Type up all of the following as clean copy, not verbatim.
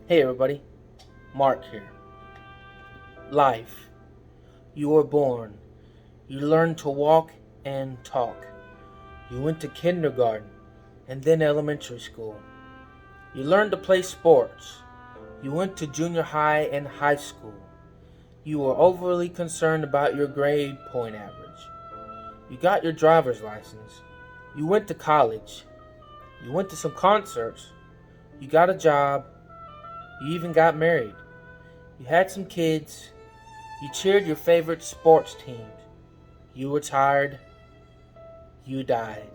Hey everybody, Mark here. Life. You were born. You learned to walk and talk. You went to kindergarten and then elementary school. You learned to play sports. You went to junior high and high school. You were overly concerned about your grade point average. You got your driver's license. You went to college. You went to some concerts. You got a job. You even got married. You had some kids. You cheered your favorite sports teams. You retired. You died.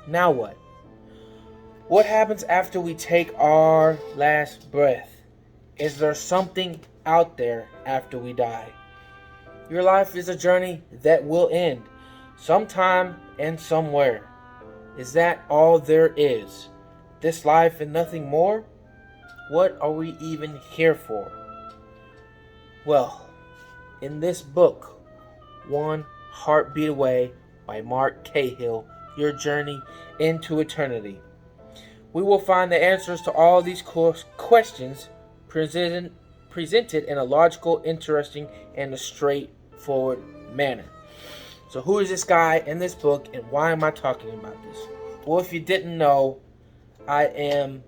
Now what? What happens after we take our last breath? Is there something out there after we die? Your life is a journey that will end sometime and somewhere. Is that all there is? This life and nothing more? What are we even here for? Well, in this book, One Heartbeat Away by Mark Cahill, Your Journey into Eternity, we will find the answers to all these questions presented in a logical, interesting, and a straightforward manner. So who is this guy in this book, and why am I talking about this? Well, if you didn't know, I am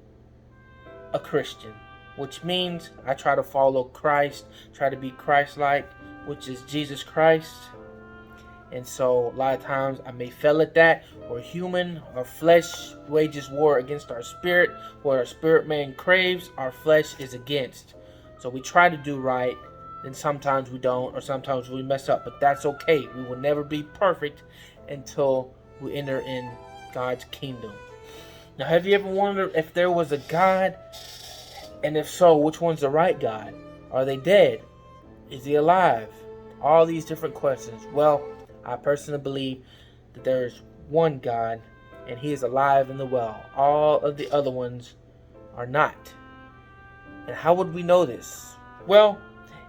a Christian, which means I try to follow Christ, try to be Christ-like, which is Jesus Christ. And so a lot of times I may fail at that. We're human. Our flesh wages war against our spirit. What our spirit man craves, our flesh is against. So we try to do right, then sometimes we don't, or sometimes we mess up. But that's okay. We will never be perfect until we enter in God's kingdom. Now, have you ever wondered if there was a God? And if so, which one's the right God? Are they dead? Is he alive? All these different questions. Well, I personally believe that there is one God, and he is alive and well. All of the other ones are not. And how would we know this? Well,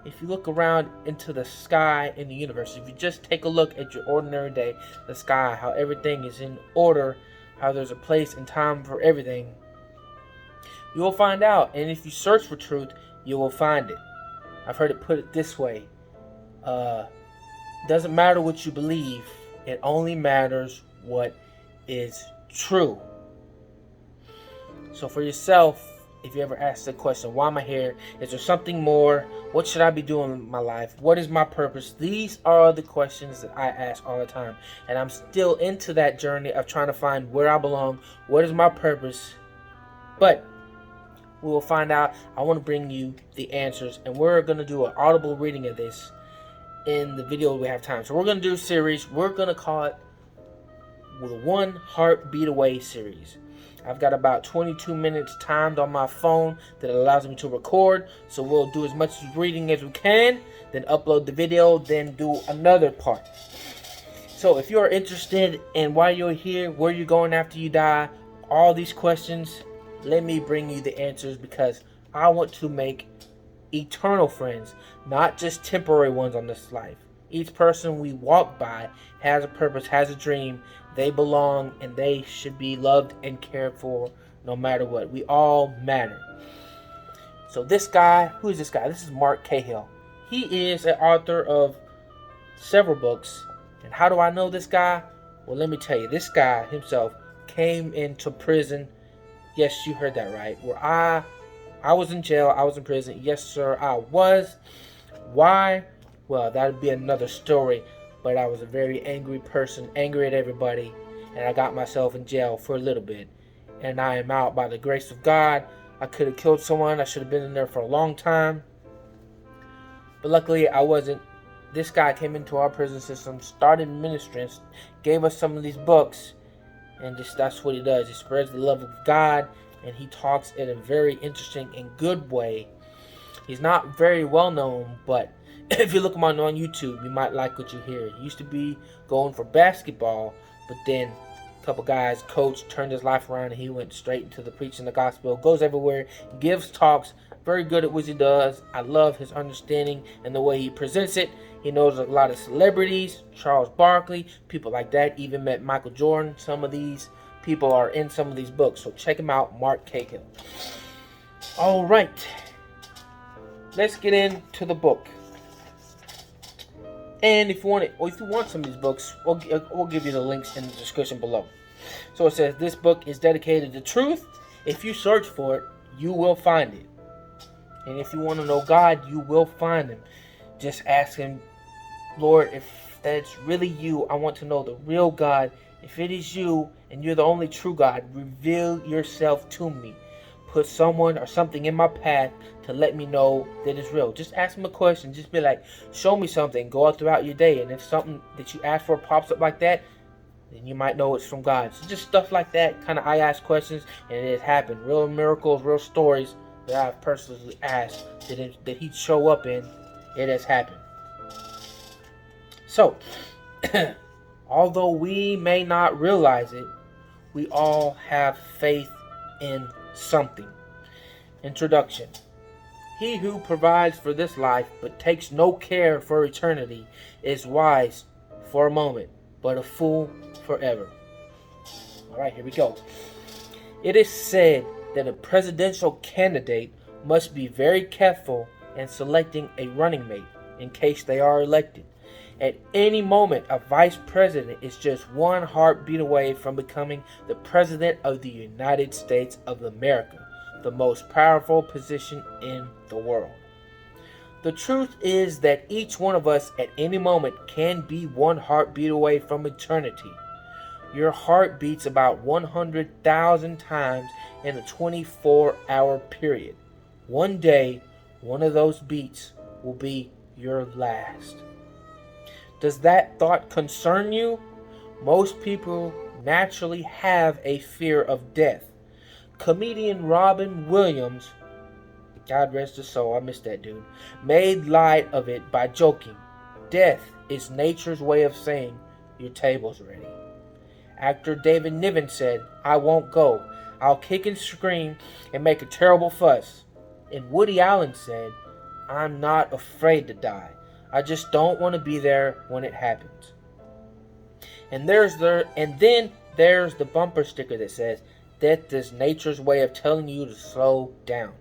if you look around into the sky in the universe, if you just take a look at your ordinary day, the sky, how everything is in order, how there's a place and time for everything, you will find out. And if you search for truth, you will find it. I've heard it put this way. Doesn't matter what you believe. It only matters what is true. So for yourself, if you ever ask the question, why am I here? Is there something more? What should I be doing with my life? What is my purpose? These are the questions that I ask all the time. And I'm still into that journey of trying to find where I belong. What is my purpose? But we will find out. I want to bring you the answers. And we're going to do an audible reading of this in the video we have time. So we're going to do a series. We're going to call it the One Heartbeat Away series. I've got about 22 minutes timed on my phone that allows me to record. So we'll do as much reading as we can, then upload the video, then do another part. So if you're interested in why you're here, where you're going after you die, all these questions, let me bring you the answers, because I want to make eternal friends, not just temporary ones on this life. Each person we walk by has a purpose, has a dream. They belong, and they should be loved and cared for no matter what. We all matter. So this guy, who is this guy? This is Mark Cahill. He is an author of several books. And how do I know this guy? Well, let me tell you. This guy himself came into prison. Yes, you heard that right. Where I was in jail. I was in prison. Yes, sir, I was. Why? Well, that would be another story. But I was a very angry person, angry at everybody, and I got myself in jail for a little bit. And I am out by the grace of God. I could have killed someone. I should have been in there for a long time. But luckily, I wasn't. This guy came into our prison system, started ministering, gave us some of these books, and just that's what he does. He spreads the love of God, and he talks in a very interesting and good way. He's not very well known, but if you look him on YouTube, you might like what you hear. He used to be going for basketball, but then a couple guys, coach, turned his life around, and he went straight into the preaching the gospel. Goes everywhere, gives talks, very good at what he does. I love his understanding and the way he presents it. He knows a lot of celebrities, Charles Barkley, people like that. Even met Michael Jordan. Some of these people are in some of these books. So check him out, Mark Cahill. All right, let's get into the book. And if you want some of these books, we'll give you the links in the description below. So it says this book is dedicated to truth. If you search for it, you will find it. And if you want to know God, you will find him. Just ask him, Lord, if that's really you, I want to know the real God. If it is you and you're the only true God, reveal yourself to me. Put someone or something in my path to let me know that it's real. Just ask him a question. Just be like, show me something. Go out throughout your day. And if something that you ask for pops up like that, then you might know it's from God. So just stuff like that. Kind of I ask questions and it has happened. Real miracles, real stories that I've personally asked that he'd show up in. It has happened. So, although we may not realize it, we all have faith in something. Introduction. He who provides for this life but takes no care for eternity is wise for a moment, but a fool forever. Alright, here we go. It is said that a presidential candidate must be very careful in selecting a running mate in case they are elected. At any moment, a vice president is just one heartbeat away from becoming the president of the United States of America, the most powerful position in the world. The truth is that each one of us at any moment can be one heartbeat away from eternity. Your heart beats about 100,000 times in a 24-hour period. One day, one of those beats will be your last. Does that thought concern you? Most people naturally have a fear of death. Comedian Robin Williams, God rest his soul, I miss that dude, made light of it by joking, "Death is nature's way of saying your table's ready." Actor David Niven said, "I won't go. I'll kick and scream and make a terrible fuss." And Woody Allen said, "I'm not afraid to die. I just don't want to be there when it happens." And then there's the bumper sticker that says, "Death is nature's way of telling you to slow down."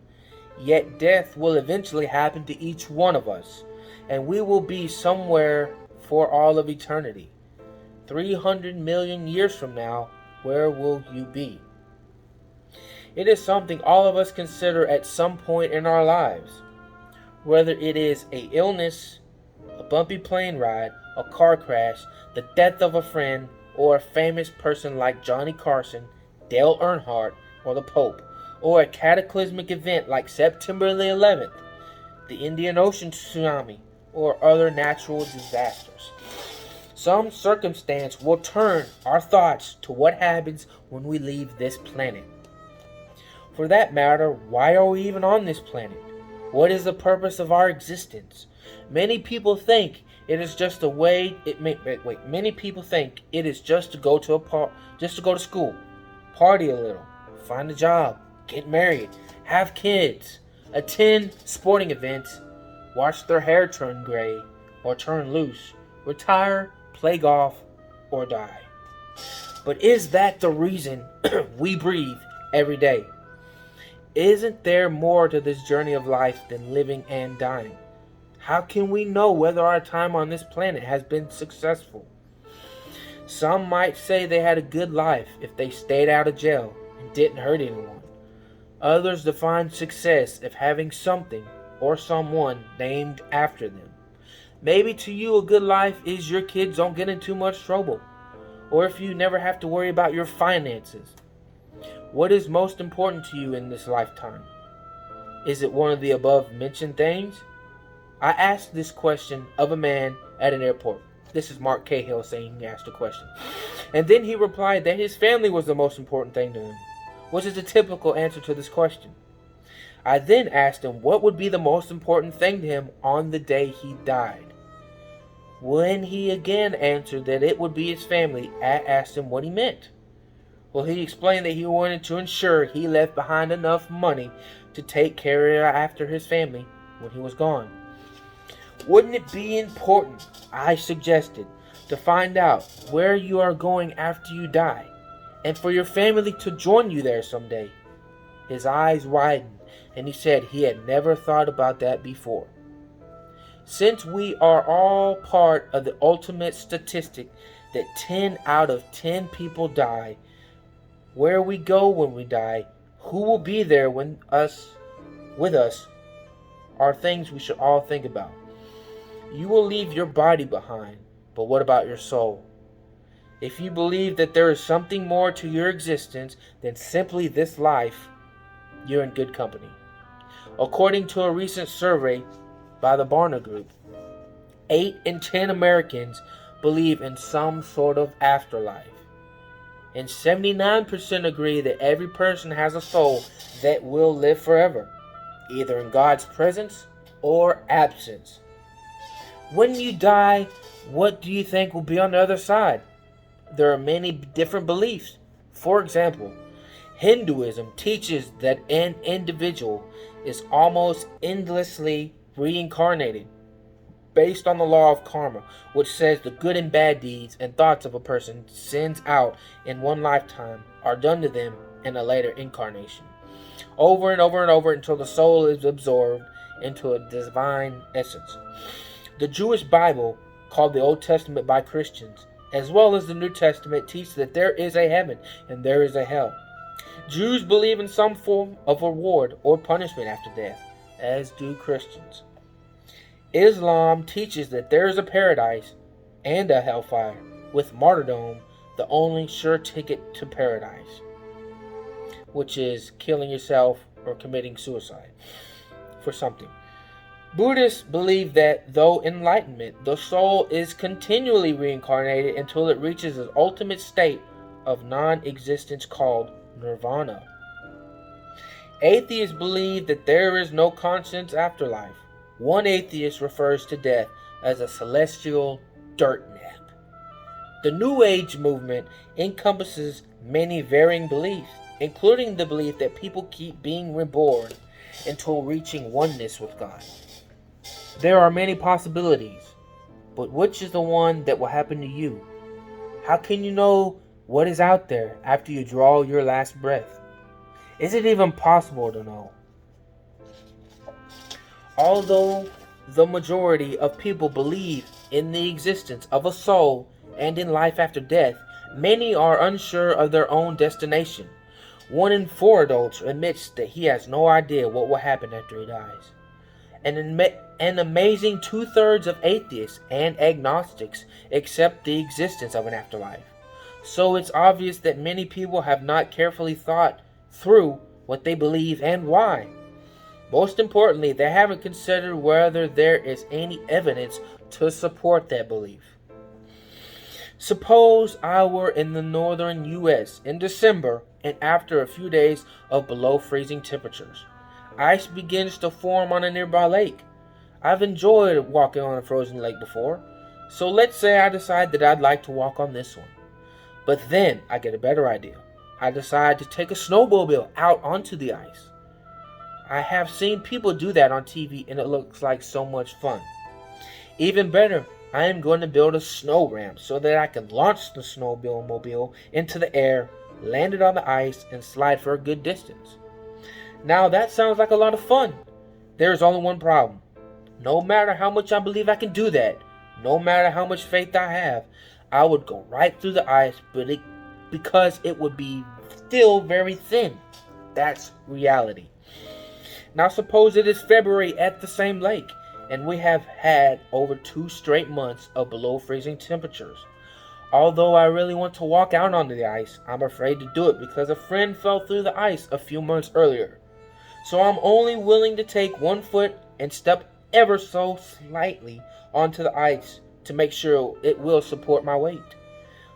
Yet death will eventually happen to each one of us, and we will be somewhere for all of eternity. 300 million years from now, where will you be? It is something all of us consider at some point in our lives. Whether it is an illness, a bumpy plane ride, a car crash, the death of a friend, or a famous person like Johnny Carson, Dale Earnhardt, or the Pope, or a cataclysmic event like September the 11th, the Indian Ocean tsunami, or other natural disasters. Some circumstance will turn our thoughts to what happens when we leave this planet. For that matter, why are we even on this planet? What is the purpose of our existence? Many people think it is just a way. Many people think it is just to go to school, party a little, find a job, get married, have kids, attend sporting events, watch their hair turn gray or turn loose, retire, play golf, or die. But is that the reason we breathe every day? Isn't there more to this journey of life than living and dying? How can we know whether our time on this planet has been successful? Some might say they had a good life if they stayed out of jail and didn't hurt anyone. Others define success as having something or someone named after them. Maybe to you a good life is your kids don't get in too much trouble, or if you never have to worry about your finances. What is most important to you in this lifetime? Is it one of the above mentioned things? I asked this question of a man at an airport. This is Mark Cahill saying he asked the question. And then he replied that his family was the most important thing to him, which is a typical answer to this question. I then asked him what would be the most important thing to him on the day he died. When he again answered that it would be his family, I asked him what he meant. Well, he explained that he wanted to ensure he left behind enough money to take care after his family when he was gone. Wouldn't it be important, I suggested, to find out where you are going after you die? and for your family to join you there someday. His eyes widened, and he said he had never thought about that before. Since we are all part of the ultimate statistic that 10 out of 10 people die, where we go when we die, who will be there with us, are things we should all think about. You will leave your body behind, but what about your soul? If you believe that there is something more to your existence than simply this life, you're in good company. According to a recent survey by the Barna Group, 8 in 10 Americans believe in some sort of afterlife. And 79% agree that every person has a soul that will live forever, either in God's presence or absence. When you die, what do you think will be on the other side? There are many different beliefs. For example, Hinduism teaches that an individual is almost endlessly reincarnated based on the law of karma, which says the good and bad deeds and thoughts of a person sends out in one lifetime are done to them in a later incarnation, over and over and over until the soul is absorbed into a divine essence. The Jewish Bible, called the Old Testament by Christians, as well as the New Testament, teach that there is a heaven and there is a hell. Jews believe in some form of reward or punishment after death, as do Christians. Islam teaches that there is a paradise and a hellfire, with martyrdom the only sure ticket to paradise, which is killing yourself or committing suicide for something. Buddhists believe that, though enlightenment, the soul is continually reincarnated until it reaches an ultimate state of non-existence called nirvana. Atheists believe that there is no conscious afterlife. One atheist refers to death as a celestial dirt nap. The New Age movement encompasses many varying beliefs, including the belief that people keep being reborn until reaching oneness with God. There are many possibilities, but which is the one that will happen to you? How can you know what is out there after you draw your last breath? Is it even possible to know? Although the majority of people believe in the existence of a soul and in life after death, many are unsure of their own destination. 1 in 4 adults admits that he has no idea what will happen after he dies. An amazing 2/3 of atheists and agnostics accept the existence of an afterlife. So it's obvious that many people have not carefully thought through what they believe and why. Most importantly, they haven't considered whether there is any evidence to support that belief. Suppose I were in the northern U.S. in December, and after a few days of below freezing temperatures, ice begins to form on a nearby lake. I've enjoyed walking on a frozen lake before, so let's say I decide that I'd like to walk on this one. But then I get a better idea. I decide to take a snowmobile out onto the ice. I have seen people do that on TV, and it looks like so much fun. Even better, I am going to build a snow ramp so that I can launch the snowmobile into the air, land it on the ice, and slide for a good distance. Now that sounds like a lot of fun. There's only one problem. No matter how much I believe I can do that, no matter how much faith I have, I would go right through the ice, because it would be still very thin. That's reality. Now suppose it is February at the same lake, and we have had over 2 straight months of below freezing temperatures. Although I really want to walk out onto the ice, I'm afraid to do it because a friend fell through the ice a few months earlier. So I'm only willing to take 1 foot and step ever so slightly onto the ice to make sure it will support my weight.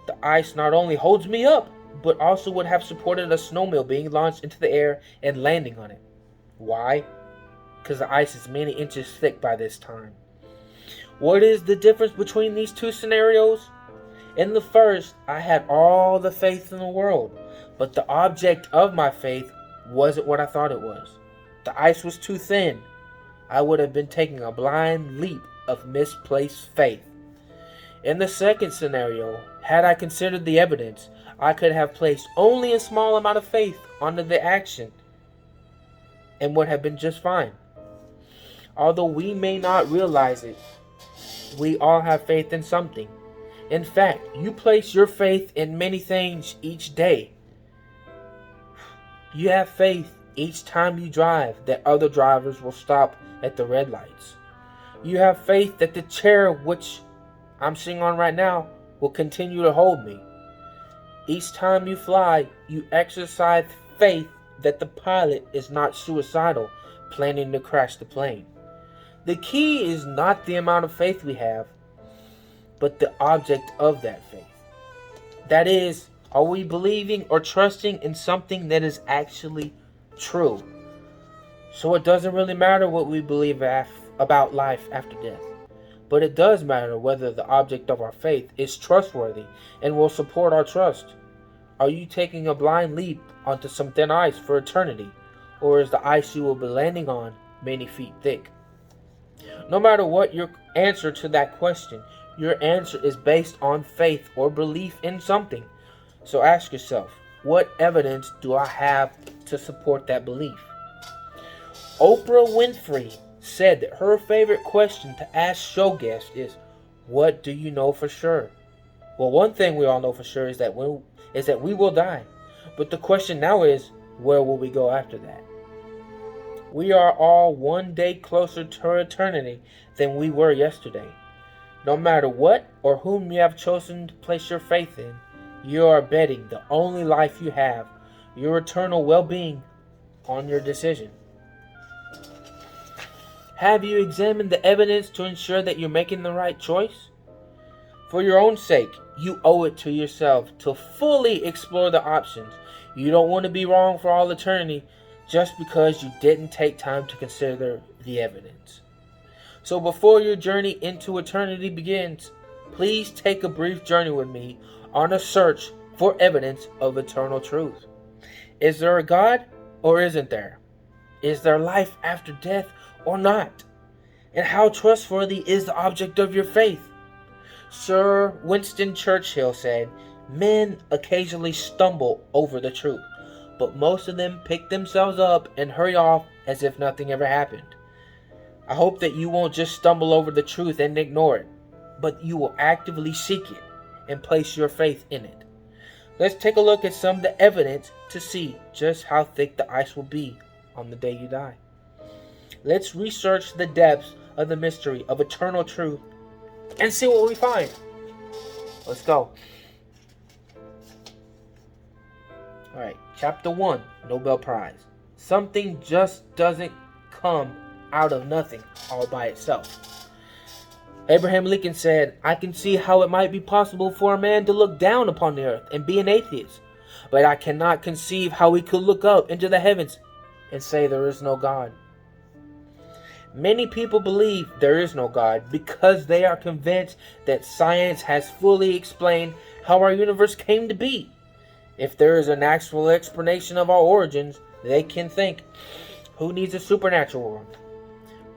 The ice not only holds me up, but also would have supported a snowmobile being launched into the air and landing on it. Why? Because the ice is many inches thick by this time. What is the difference between these two scenarios? In the first, I had all the faith in the world, but the object of my faith wasn't what I thought it was. The ice was too thin. I would have been taking a blind leap of misplaced faith. In the second scenario, had I considered the evidence, I could have placed only a small amount of faith onto the action and would have been just fine. Although we may not realize it, we all have faith in something. In fact, you place your faith in many things each day. You have faith each time you drive that other drivers will stop at the red lights. You have faith that the chair which I'm sitting on right now will continue to hold me. Each time you fly, you exercise faith that the pilot is not suicidal, planning to crash the plane. The key is not the amount of faith we have, but the object of that faith. That is, are we believing or trusting in something that is actually true? So it doesn't really matter what we believe about life after death. But it does matter whether the object of our faith is trustworthy and will support our trust. Are you taking a blind leap onto some thin ice for eternity, or is the ice you will be landing on many feet thick? No matter what your answer to that question, your answer is based on faith or belief in something. So ask yourself, what evidence do I have to support that belief? Oprah Winfrey said that her favorite question to ask show guests is, what do you know for sure? Well, one thing we all know for sure is that we will die. But the question now is, where will we go after that? We are all one day closer to eternity than we were yesterday. No matter what or whom you have chosen to place your faith in, you are betting the only life you have, your eternal well-being, on your decision. Have you examined the evidence to ensure that you're making the right choice? For your own sake, you owe it to yourself to fully explore the options. You don't want to be wrong for all eternity just because you didn't take time to consider the evidence. So before your journey into eternity begins, please take a brief journey with me on a search for evidence of eternal truth. Is there a God or isn't there? Is there life after death or not? And how trustworthy is the object of your faith? Sir Winston Churchill said, men occasionally stumble over the truth, but most of them pick themselves up and hurry off as if nothing ever happened. I hope that you won't just stumble over the truth and ignore it, but you will actively seek it and place your faith in it. Let's take a look at some of the evidence to see just how thick the ice will be on the day you die. Let's research the depths of the mystery of eternal truth and see what we find. Let's go. Alright, Chapter 1, Nobel Prize. Something just doesn't come out of nothing all by itself. Abraham Lincoln said, I can see how it might be possible for a man to look down upon the earth and be an atheist, but I cannot conceive how he could look up into the heavens and say there is no God. Many people believe there is no God because they are convinced that science has fully explained how our universe came to be. If there is an actual explanation of our origins, they can think, who needs a supernatural one?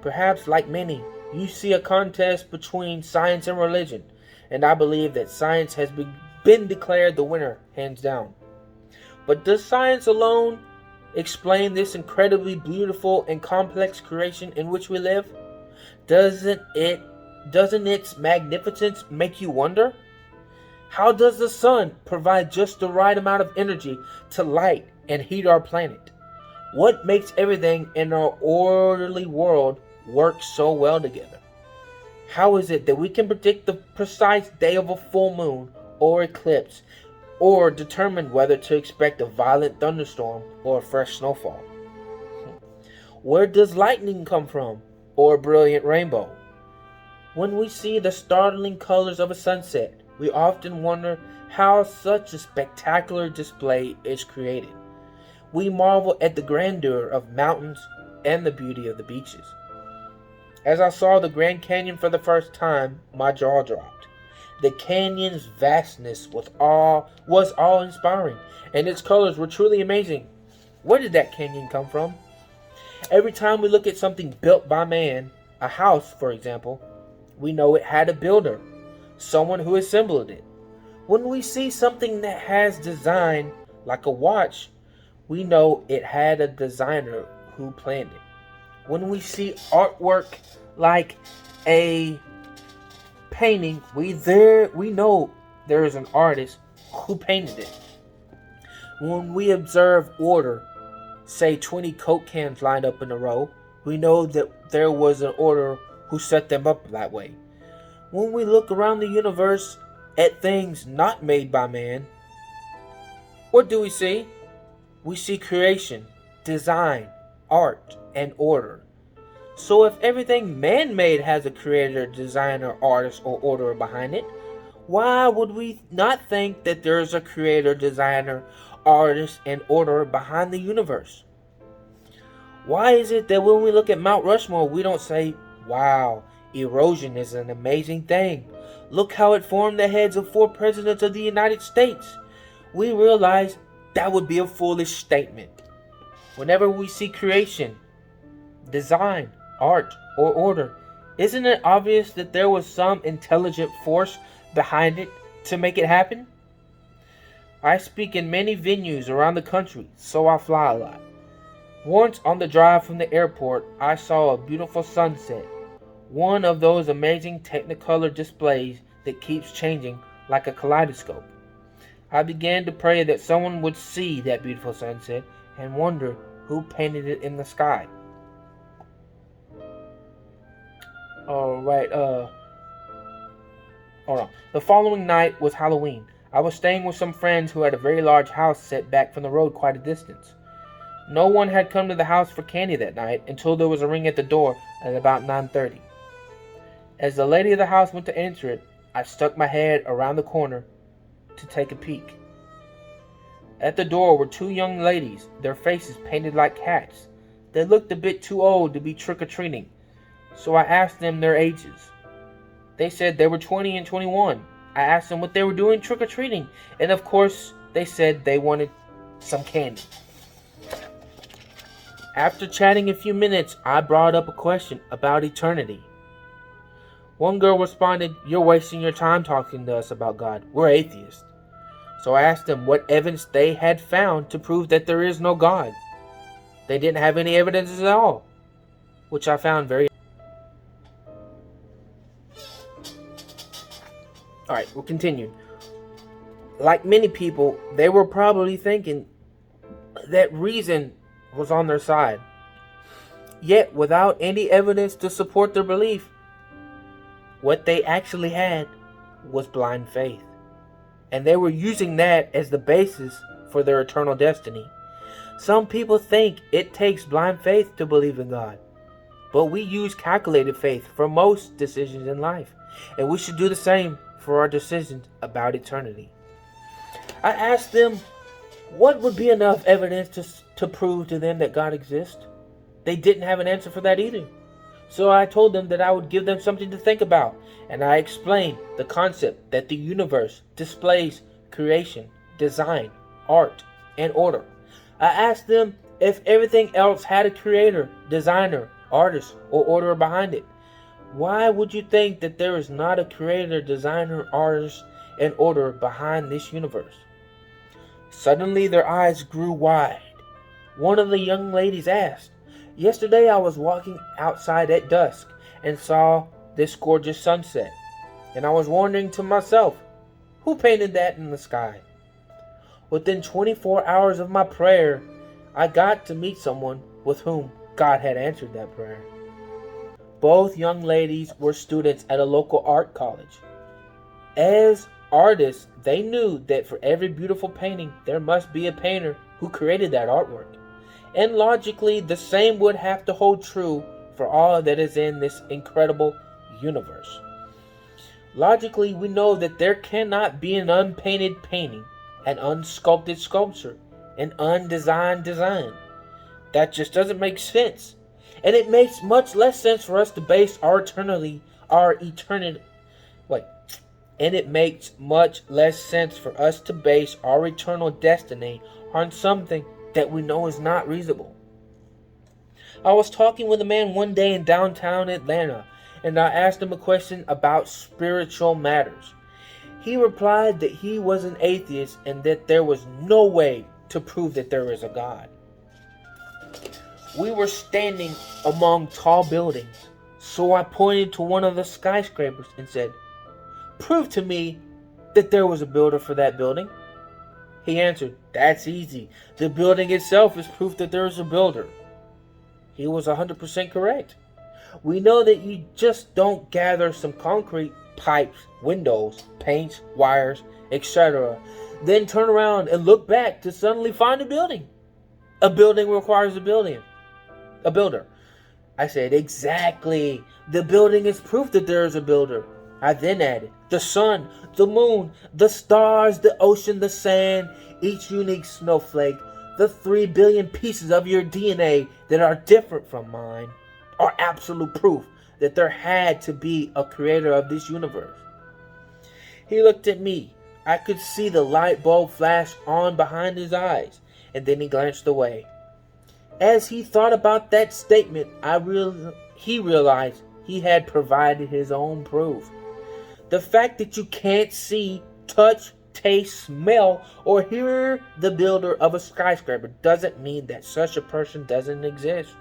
Perhaps, like many, you see a contest between science and religion, and I believe that science has been declared the winner, hands down. But does science alone explain this incredibly beautiful and complex creation in which we live? Doesn't its magnificence make you wonder? How does the sun provide just the right amount of energy to light and heat our planet? What makes everything in our orderly world work so well together? How is it that we can predict the precise day of a full moon or eclipse, or determine whether to expect a violent thunderstorm or a fresh snowfall? Where does lightning come from, or a brilliant rainbow? When we see the startling colors of a sunset, we often wonder how such a spectacular display is created. We marvel at the grandeur of mountains and the beauty of the beaches. As I saw the Grand Canyon for the first time, my jaw dropped. The canyon's vastness was awe-inspiring, and its colors were truly amazing. Where did that canyon come from? Every time we look at something built by man, a house, for example, we know it had a builder, someone who assembled it. When we see something that has design, like a watch, we know it had a designer who planned it. When we see artwork like a painting, we know there is an artist who painted it. When we observe order, say 20 Coke cans lined up in a row, we know that there was an order who set them up that way. When we look around the universe at things not made by man, what do we see? We see creation, design, art, and order. So if everything man-made has a creator, designer, artist, or orderer behind it, why would we not think that there is a creator, designer, artist, and orderer behind the universe? Why is it that when we look at Mount Rushmore, we don't say, wow, erosion is an amazing thing. Look how it formed the heads of 4 presidents of the United States. We realize that would be a foolish statement. Whenever we see creation, design, art, or order, isn't it obvious that there was some intelligent force behind it to make it happen? I speak in many venues around the country, so I fly a lot. Once on the drive from the airport, I saw a beautiful sunset. One of those amazing Technicolor displays that keeps changing like a kaleidoscope. I began to pray that someone would see that beautiful sunset and wonder who painted it in the sky. Alright, hold on. The following night was Halloween. I was staying with some friends who had a very large house set back from the road quite a distance. No one had come to the house for candy that night until there was a ring at the door at about 9:30. As the lady of the house went to answer it, I stuck my head around the corner to take a peek. At the door were 2 young ladies, their faces painted like cats. They looked a bit too old to be trick-or-treating, so I asked them their ages. They said they were 20 and 21. I asked them what they were doing trick-or-treating, and of course, they said they wanted some candy. After chatting a few minutes, I brought up a question about eternity. One girl responded, "You're wasting your time talking to us about God. We're atheists." So I asked them what evidence they had found to prove that there is no God. They didn't have any evidence at all, which I found very... Alright, we'll continue. Like many people, they were probably thinking that reason was on their side. Yet, without any evidence to support their belief, what they actually had was blind faith. And they were using that as the basis for their eternal destiny. Some people think it takes blind faith to believe in God. But we use calculated faith for most decisions in life. And we should do the same for our decisions about eternity. I asked them what would be enough evidence to prove to them that God exists. They didn't have an answer for that either. So I told them that I would give them something to think about, and I explained the concept that the universe displays creation, design, art, and order. I asked them if everything else had a creator, designer, artist, or orderer behind it. Why would you think that there is not a creator, designer, artist, and orderer behind this universe? Suddenly their eyes grew wide. One of the young ladies asked, "Yesterday I was walking outside at dusk and saw this gorgeous sunset. And I was wondering to myself, who painted that in the sky?" Within 24 hours of my prayer, I got to meet someone with whom God had answered that prayer. Both young ladies were students at a local art college. As artists, they knew that for every beautiful painting, there must be a painter who created that artwork. And logically, the same would have to hold true for all that is in this incredible universe. Logically, we know that there cannot be an unpainted painting, an unsculpted sculpture, an undesigned design. That just doesn't make sense. And it makes much less sense for us to base And it makes much less sense for us to base our eternal destiny on something that we know is not reasonable. I was talking with a man one day in downtown Atlanta, and I asked him a question about spiritual matters. He replied that he was an atheist and that there was no way to prove that there is a God. We were standing among tall buildings, so I pointed to one of the skyscrapers and said, "Prove to me that there was a builder for that building." He answered, "That's easy. The building itself is proof that there is a builder." He was 100% correct. We know that you just don't gather some concrete, pipes, windows, paints, wires, etc., then turn around and look back to suddenly find a building. A building requires a builder. I said, "Exactly. The building is proof that there is a builder." I then added, "The sun, the moon, the stars, the ocean, the sand, each unique snowflake, the 3 billion pieces of your DNA that are different from mine, are absolute proof that there had to be a creator of this universe." He looked at me. I could see the light bulb flash on behind his eyes, and then he glanced away. As he thought about that statement, he realized he had provided his own proof. The fact that you can't see, touch, taste, smell, or hear the builder of a skyscraper doesn't mean that such a person doesn't exist.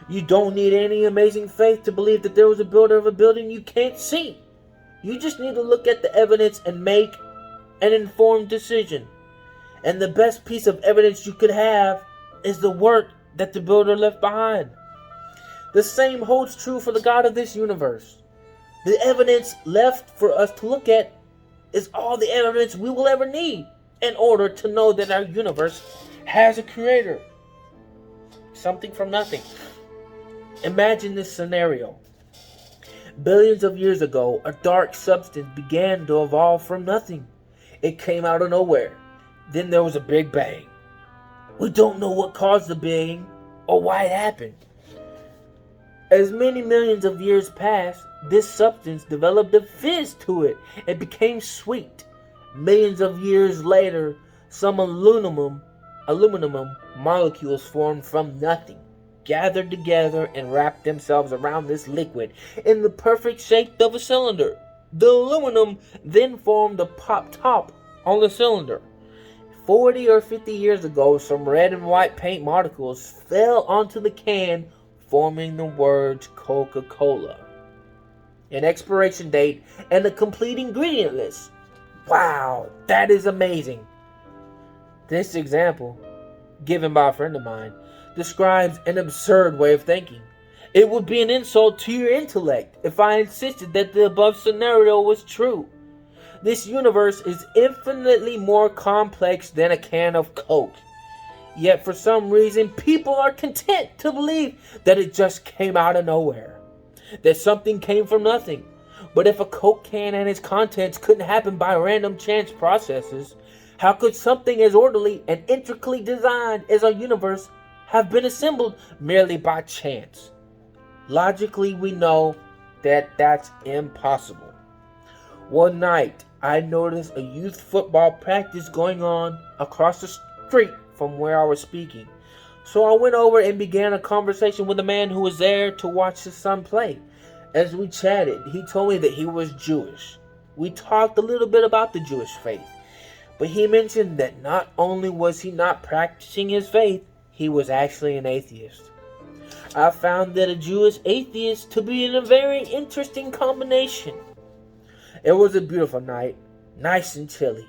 You don't need any amazing faith to believe that there was a builder of a building you can't see. You just need to look at the evidence and make an informed decision. And the best piece of evidence you could have is the work that the builder left behind. The same holds true for the God of this universe. The evidence left for us to look at is all the evidence we will ever need in order to know that our universe has a creator. Something from nothing. Imagine this scenario. Billions of years ago, a dark substance began to evolve from nothing. It came out of nowhere. Then there was a big bang. We don't know what caused the bang or why it happened. As many millions of years passed, this substance developed a fizz to it and became sweet. Millions of years later, some aluminum molecules formed from nothing, gathered together and wrapped themselves around this liquid in the perfect shape of a cylinder. The aluminum then formed a pop top on the cylinder. 40 or 50 years ago, some red and white paint molecules fell onto the can, forming the words Coca-Cola, an expiration date, and a complete ingredient list. Wow, that is amazing. This example, given by a friend of mine, describes an absurd way of thinking. It would be an insult to your intellect if I insisted that the above scenario was true. This universe is infinitely more complex than a can of Coke. Yet for some reason, people are content to believe that it just came out of nowhere, that something came from nothing. But if a Coke can and its contents couldn't happen by random chance processes, how could something as orderly and intricately designed as our universe have been assembled merely by chance? Logically, we know that that's impossible. One night, I noticed a youth football practice going on across the street from where I was speaking. So I went over and began a conversation with a man who was there to watch his son play. As we chatted, he told me that he was Jewish. We talked a little bit about the Jewish faith, but he mentioned that not only was he not practicing his faith, he was actually an atheist. I found that a Jewish atheist to be in a very interesting combination. It was a beautiful night, nice and chilly,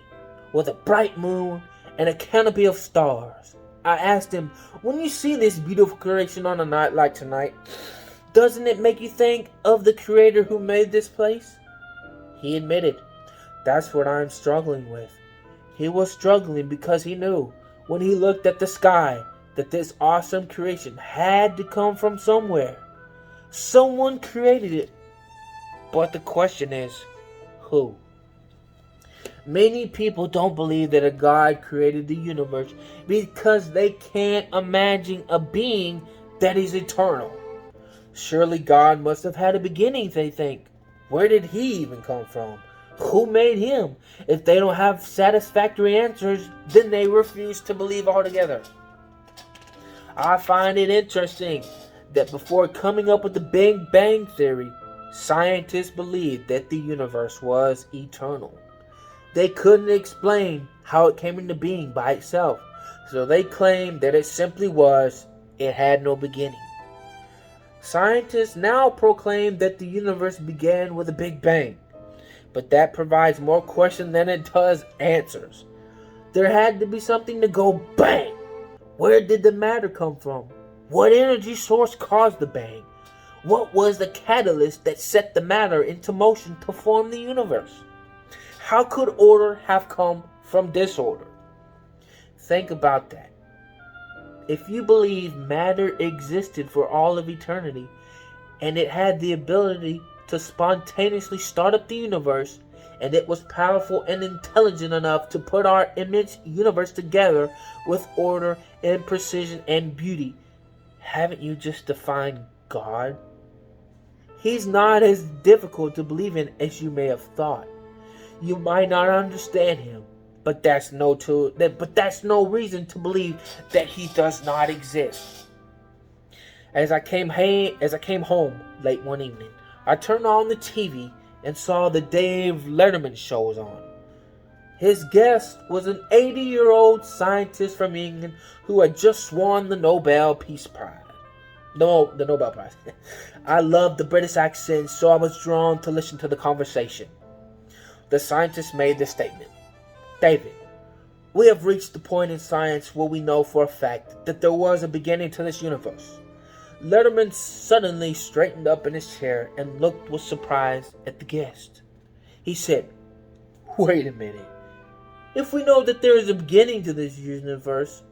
with a bright moon and a canopy of stars. I asked him, "When you see this beautiful creation on a night like tonight, doesn't it make you think of the creator who made this place?" He admitted, "That's what I'm struggling with." He was struggling because he knew, when he looked at the sky, that this awesome creation had to come from somewhere. Someone created it. But the question is, who? Many people don't believe that a God created the universe because they can't imagine a being that is eternal. Surely God must have had a beginning, they think. Where did he even come from? Who made him? If they don't have satisfactory answers, then they refuse to believe altogether. I find it interesting that before coming up with the Big Bang Theory, scientists believed that the universe was eternal. They couldn't explain how it came into being by itself, so they claimed that it simply was, it had no beginning. Scientists now proclaim that the universe began with a Big Bang, but that provides more questions than it does answers. There had to be something to go bang. Where did the matter come from? What energy source caused the bang? What was the catalyst that set the matter into motion to form the universe? How could order have come from disorder? Think about that. If you believe matter existed for all of eternity, and it had the ability to spontaneously start up the universe, and it was powerful and intelligent enough to put our immense universe together with order and precision and beauty, haven't you just defined God? He's not as difficult to believe in as you may have thought. You might not understand him, but that's no reason to believe that he does not exist. As I came home late one evening, I turned on the TV and saw the Dave Letterman show was on. His guest was an 80-year-old scientist from England who had just won the Nobel Peace Prize. No, the Nobel Prize. I loved the British accent, so I was drawn to listen to the conversation. The scientist made this statement. David, we have reached the point in science where we know for a fact that there was a beginning to this universe. Letterman suddenly straightened up in his chair and looked with surprise at the guest. He said, wait a minute. If we know that there is a beginning to this universe,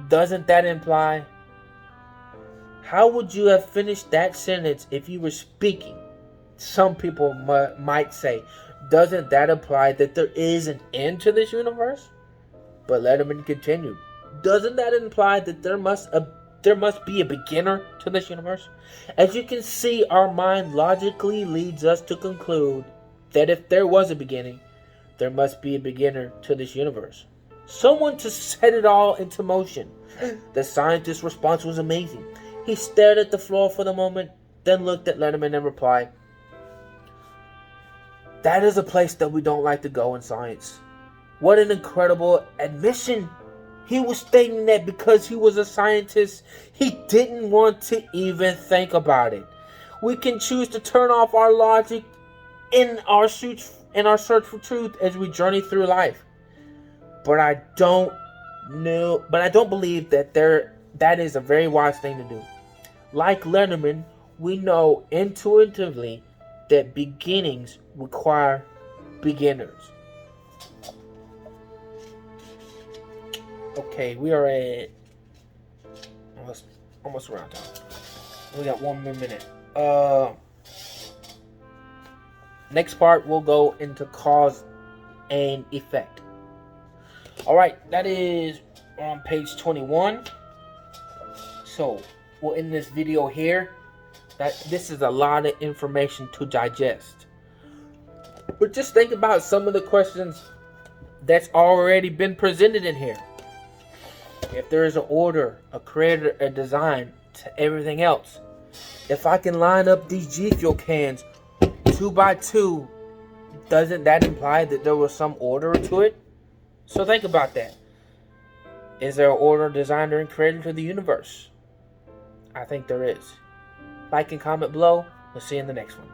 doesn't that imply... How would you have finished that sentence if you were speaking? Some people might say, doesn't that imply that there is an end to this universe? But Letterman continued, doesn't that imply that there must be a beginner to this universe? As you can see, our mind logically leads us to conclude that if there was a beginning, there must be a beginner to this universe. Someone to set it all into motion. The scientist's response was amazing. He stared at the floor for the moment, then looked at Letterman and replied, that is a place that we don't like to go in science. What an incredible admission. He was stating that because he was a scientist, he didn't want to even think about it. We can choose to turn off our logic in our search for truth as we journey through life. But I don't believe that is a very wise thing to do. Like Letterman, we know intuitively that beginnings require beginners. Okay, we are at almost around time. We got 1 more minute. Next part we'll go into cause and effect. Alright, that is on page 21. So we'll end this video here. This is a lot of information to digest. But just think about some of the questions that's already been presented in here. If there is an order, a creator, a design to everything else. If I can line up these G Fuel cans 2 by 2, doesn't that imply that there was some order to it? So think about that. Is there an order, designer, and creator to the universe? I think there is. Like and comment below. We'll see you in the next one.